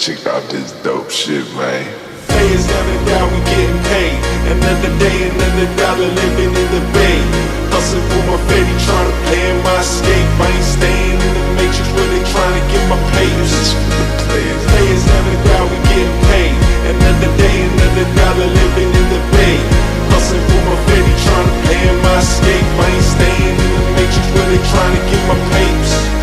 check out this dope shit, man. Players never down, we getting paid. Another day, another dollar, living in the bay. Hustle for my fetty, trying to play in my escape. I ain't staying in the matrix, really trying to get my papers. Players never down, we getting paid. Another day, another dollar, living in the bay. Hustle for my fetty, trying to play in my escape. I ain't staying in the matrix, really trying to get my papers.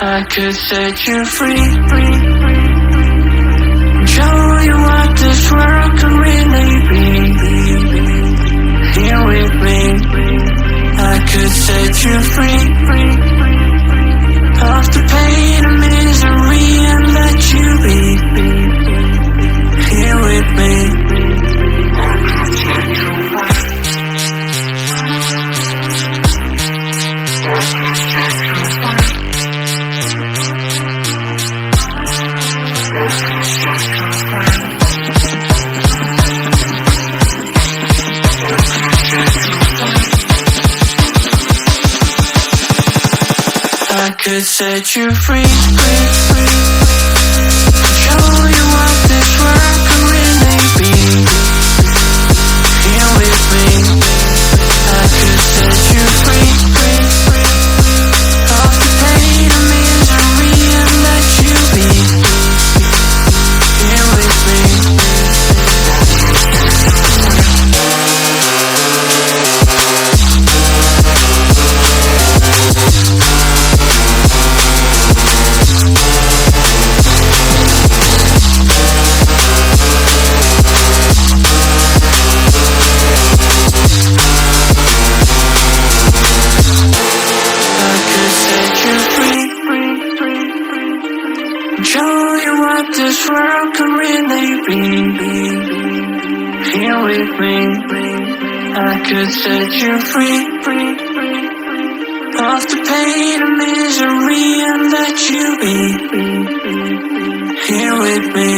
I could set you free, show you what this world can really be. Here with me, I could set you free of the pain and misery and let you be. Here with me. I could set you free, show you what this world can really be. Here with me, I could set you free of the pain and misery and let you be. Here with me. Show you what this world can really be. Here with me, I could set you free of the pain and misery and let you be. Here with me.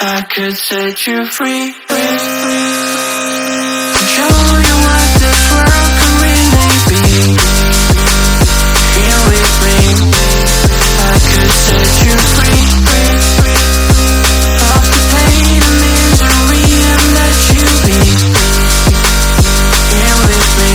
I could set you free, show you what this world can really be. Here with me, I could set you free of the pain and misery and let you be. Here with me.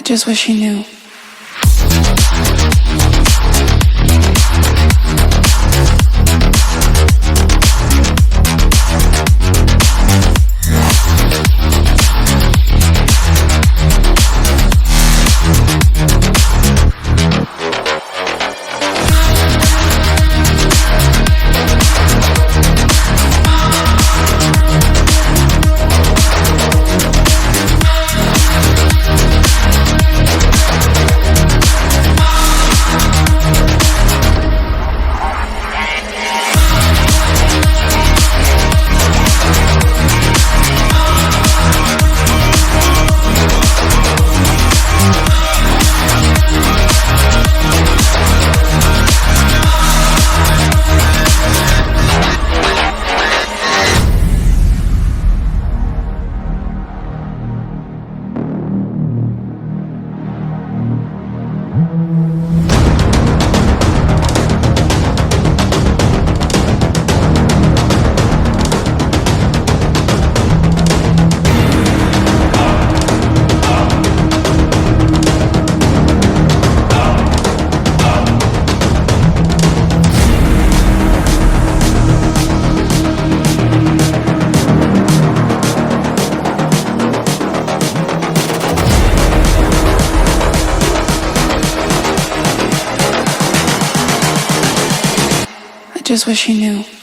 just wish he knew. Just wish he knew.